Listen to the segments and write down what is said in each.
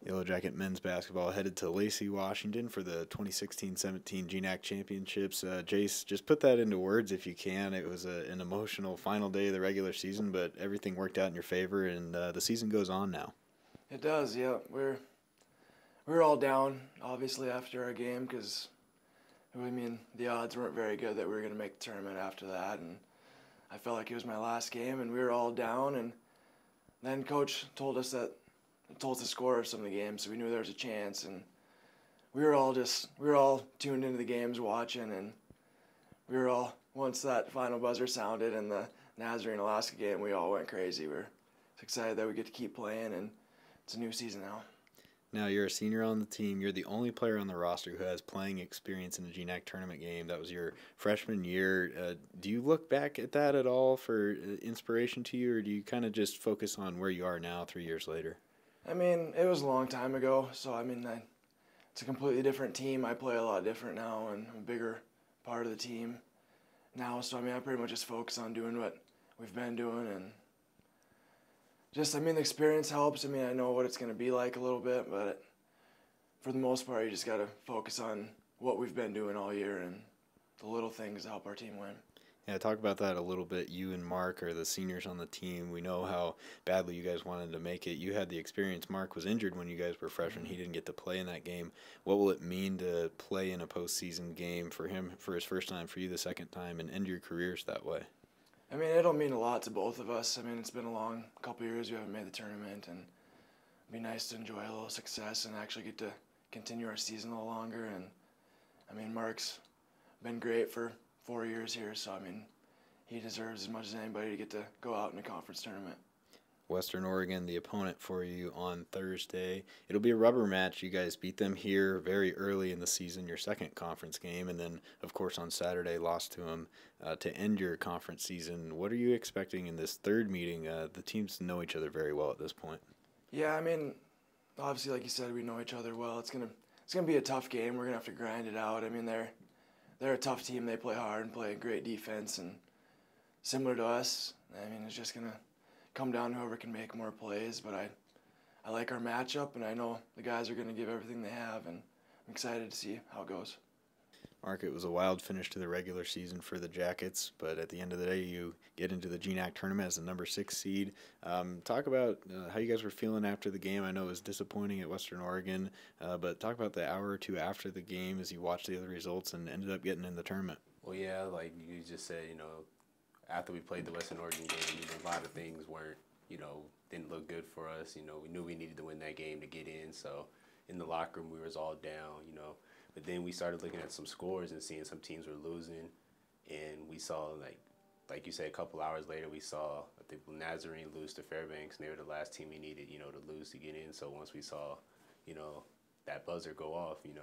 Yellowjacket men's basketball headed to Lacey, Washington for the 2016-17 GNAC Championships. Jace, just put that into words if you can. It was an emotional final day of the regular season, but everything worked out in your favor, and the season goes on now. It does, yeah. We were all down, obviously, after our game because, the odds weren't very good that we were going to make the tournament after that, and I felt like it was my last game, and we were all down, and then Coach told us the score of some of the games, so we knew there was a chance, and we were all tuned into the games watching, and once that final buzzer sounded in the Nazarene Alaska game, we all went crazy. We were excited that we get to keep playing, and it's a new season now. Now, you're a senior on the team. You're the only player on the roster who has playing experience in a GNAC tournament game. That was your freshman year. Do you look back at that at all for inspiration to you, or do you kind of just focus on where you are now 3 years later? It was a long time ago, so it's a completely different team. I play a lot different now, and I'm a bigger part of the team now, so I pretty much just focus on doing what we've been doing, and the experience helps. I know what it's going to be like a little bit, but for the most part, you just got to focus on what we've been doing all year and the little things to help our team win. Yeah, talk about that a little bit. You and Marc are the seniors on the team. We know how badly you guys wanted to make it. You had the experience. Marc was injured when you guys were freshmen. He didn't get to play in that game. What will it mean to play in a postseason game for him for his first time, for you the second time, and end your careers that way? It'll mean a lot to both of us. It's been a long couple years we haven't made the tournament, and it'd be nice to enjoy a little success and actually get to continue our season a little longer. And Marc's been great for 4 years here, so he deserves as much as anybody to get to go out in a conference tournament. Western Oregon, the opponent for you on Thursday. It'll be a rubber match. You guys beat them here very early in the season, your second conference game, and then, of course, on Saturday lost to them to end your conference season. What are you expecting in this third meeting? The teams know each other very well at this point. Yeah, obviously, like you said, we know each other well. It's gonna be a tough game. We're gonna have to grind it out. They're a tough team. They play hard and play great defense, and similar to us. It's just gonna come down to whoever can make more plays, but I like our matchup, and I know the guys are going to give everything they have, and I'm excited to see how it goes. Marc, it was a wild finish to the regular season for the Jackets, but at the end of the day, you get into the GNAC tournament as the number 6 seed. Talk about how you guys were feeling after the game. I know it was disappointing at Western Oregon, but talk about the hour or two after the game as you watched the other results and ended up getting in the tournament. Well, yeah, like you just said, after we played the Western Oregon game, a lot of things weren't, didn't look good for us. We knew we needed to win that game to get in. So in the locker room, we was all down, But then we started looking at some scores and seeing some teams were losing. And we saw, like you said, a couple hours later, we saw, I think, Nazarene lose to Fairbanks. And they were the last team we needed, to lose to get in. So once we saw, that buzzer go off, it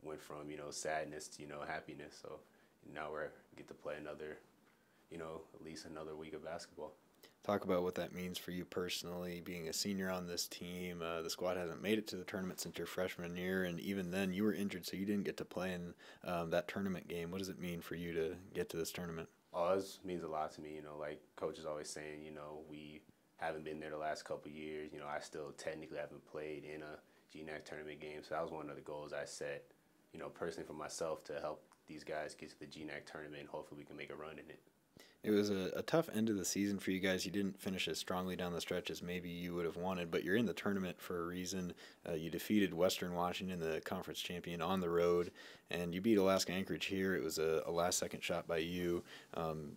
went from, sadness to, happiness. So now we get to play another, at least another week of basketball. Talk about what that means for you personally, being a senior on this team. The squad hasn't made it to the tournament since your freshman year, and even then you were injured, so you didn't get to play in that tournament game. What does it mean for you to get to this tournament? Oh, it means a lot to me. Like Coach is always saying, we haven't been there the last couple of years. I still technically haven't played in a GNAC tournament game, so that was one of the goals I set, personally for myself, to help these guys get to the GNAC tournament, and hopefully we can make a run in it. It was a tough end of the season for you guys. You didn't finish as strongly down the stretch as maybe you would have wanted, but you're in the tournament for a reason. You defeated Western Washington, the conference champion, on the road, and you beat Alaska Anchorage here. It was a last-second shot by you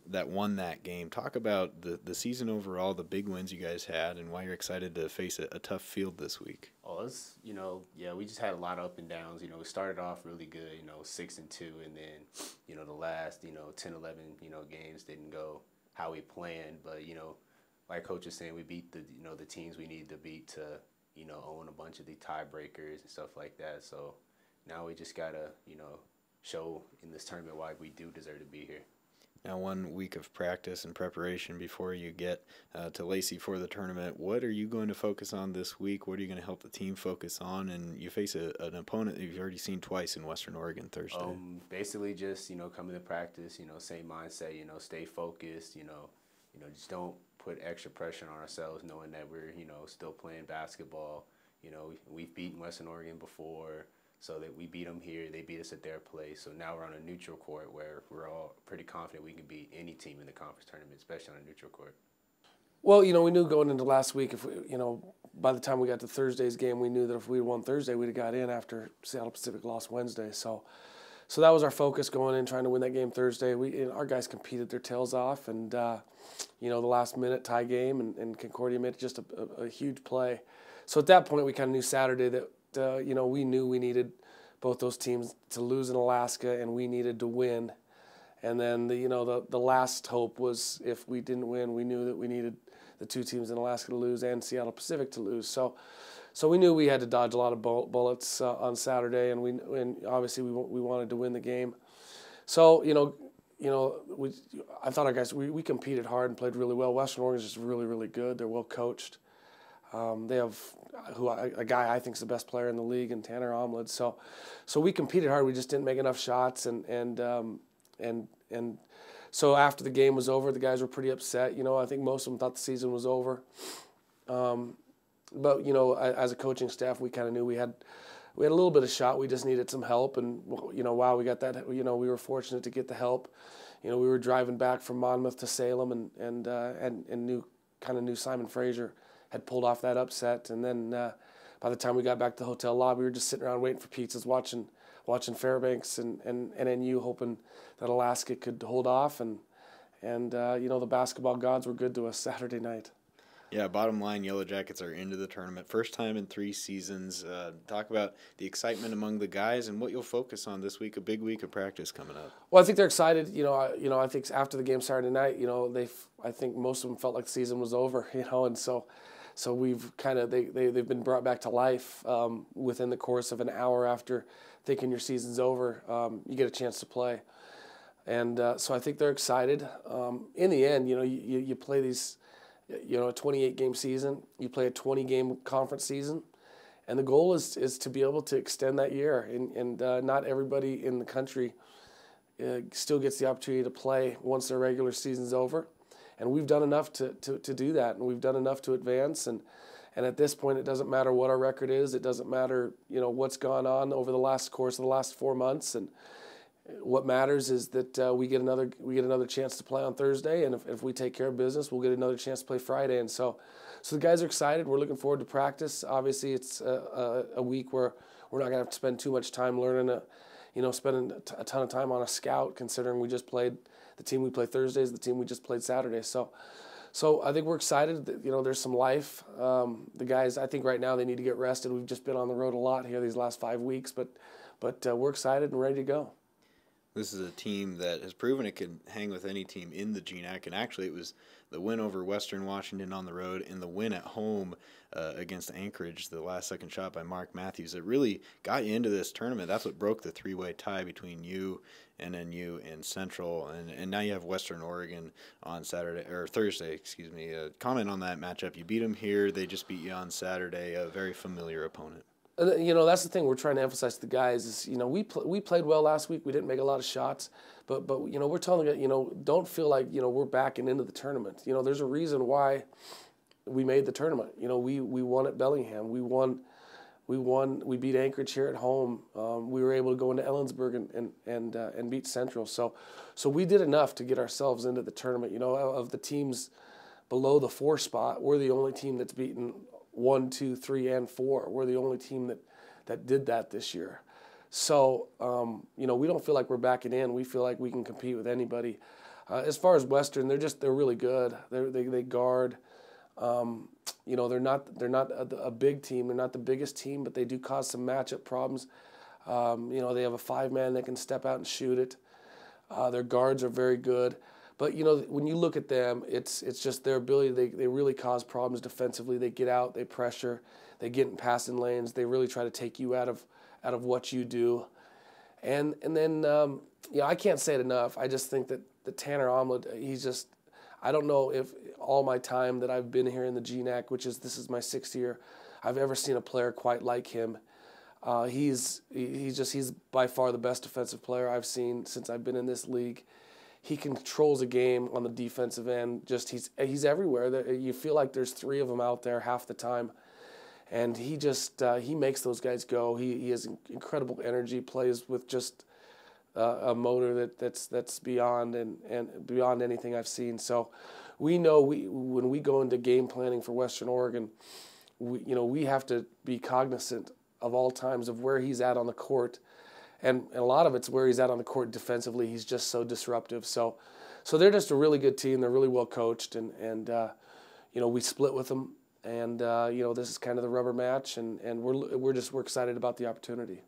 that won that game. Talk about the season overall, the big wins you guys had, and why you're excited to face a tough field this week. Oh, it's, we just had a lot of up and downs. We started off really good, 6-2, and then, the last, 10, 11, games didn't go how we planned. But, like Coach is saying, we beat the teams we needed to beat to, own a bunch of the tiebreakers and stuff like that. So now we just got to, show in this tournament why we do deserve to be here. Now, 1 week of practice and preparation before you get to Lacey for the tournament. What are you going to focus on this week? What are you going to help the team focus on? And you face an opponent that you've already seen twice in Western Oregon Thursday. Basically just, coming to practice, same mindset, stay focused, just don't put extra pressure on ourselves knowing that we're, still playing basketball, You know, we've beaten Western Oregon before, so that we beat them here. They beat us at their place. So now we're on a neutral court where we're all pretty confident we can beat any team in the conference tournament, especially on a neutral court. Well, you know, we knew going into last week, if we, you know, by the time we got to Thursday's game, we knew that if we had won Thursday, we'd have got in after Seattle Pacific lost Wednesday. So that was our focus going in, trying to win that game Thursday. Our guys competed their tails off, and you know, the last minute tie game, and Concordia made just a huge play. So at that point, we kind of knew Saturday that you know, we knew we needed both those teams to lose in Alaska, and we needed to win. And then the last hope was if we didn't win, we knew that we needed the two teams in Alaska to lose and Seattle Pacific to lose. So we knew we had to dodge a lot of bullets on Saturday, and obviously we wanted to win the game. So I thought our guys we competed hard and played really well. Western Oregon is just really, really good. They're well coached. They have a guy I think is the best player in the league, in Tanner Omlid. So we competed hard. We just didn't make enough shots, and so after the game was over, the guys were pretty upset. You know, I think most of them thought the season was over. But you know, as a coaching staff, we kind of knew we had a little bit of shot. We just needed some help, and you know, wow, we got that. You know, we were fortunate to get the help. You know, we were driving back from Monmouth to Salem, and knew Simon Fraser had pulled off that upset. And then by the time we got back to the hotel lobby, we were just sitting around waiting for pizzas, watching Fairbanks and NU, hoping that Alaska could hold off, and you know, the basketball gods were good to us Saturday night. Yeah, bottom line, Yellowjackets are into the tournament. First time in 3 seasons. Talk about the excitement among the guys and what you'll focus on this week, a big week of practice coming up. Well, I think they're excited. You know, I think after the game Saturday night, you know, I think most of them felt like the season was over, you know, and so we've kind of, they've been brought back to life within the course of an hour after thinking your season's over. You get a chance to play. And so I think they're excited. In the end, you know, you play these, you know, a 28-game season. You play a 20-game conference season. And the goal is to be able to extend that year. And not everybody in the country still gets the opportunity to play once their regular season's over. And we've done enough to do that, and we've done enough to advance. And at this point, it doesn't matter what our record is. It doesn't matter, you know, what's gone on over the course of the last 4 months. And what matters is that we get another chance to play on Thursday, and if we take care of business, we'll get another chance to play Friday. And so the guys are excited. We're looking forward to practice. Obviously, it's a week where we're not going to have to spend too much time learning, spending a ton of time on a scout, considering we just played. The team we play Thursday is the team we just played Saturday. So I think we're excited that, you know, there's some life. The guys, I think right now they need to get rested. We've just been on the road a lot here these last 5 weeks, but we're excited and ready to go. This is a team that has proven it can hang with any team in the GNAC, and actually it was the win over Western Washington on the road and the win at home against Anchorage, the last-second shot by Mark Matthews, that really got you into this tournament. That's what broke the 3-way tie between you, NNU, and Central, and now you have Western Oregon on Thursday. Comment on that matchup. You beat them here. They just beat you on Saturday, a very familiar opponent. You know, that's the thing we're trying to emphasize to the guys is, you know, we played well last week. We didn't make a lot of shots, but you know, we're telling you, you know, don't feel like, you know, we're backing into the tournament. You know, there's a reason why we made the tournament. You know, we won at Bellingham. We beat Anchorage here at home. We were able to go into Ellensburg and beat Central. So we did enough to get ourselves into the tournament. You know, of the teams below the 4 spot, we're the only team that's beaten 1, 2, 3, and 4. We're the only team that did that this year. So, you know, we don't feel like we're backing in. We feel like we can compete with anybody. As far as Western, they're really good. They guard. You know, they're not a big team. They're not the biggest team, but they do cause some matchup problems. You know, they have a 5-man that can step out and shoot it. Their guards are very good. But, you know, when you look at them, it's just their ability. They really cause problems defensively. They get out, they pressure, they get in passing lanes. They really try to take you out of what you do. And then, you know, I can't say it enough. I just think that the Tanner Omlid, he's just, I don't know if all my time that I've been here in the GNAC, this is my 6th year, I've ever seen a player quite like him. He's by far the best defensive player I've seen since I've been in this league. He controls a game on the defensive end. Just he's everywhere. You feel like there's 3 of them out there half the time, And he just he makes those guys go. He has incredible energy, plays with just a motor that's beyond and beyond anything I've seen. So we know when we go into game planning for Western Oregon, we have to be cognizant of all times of where he's at on the court, and a lot of it's where he's at on the court defensively. He's just so disruptive. So they're just a really good team. They're really well coached, and we split with them. And this is kind of the rubber match, and we're excited about the opportunity.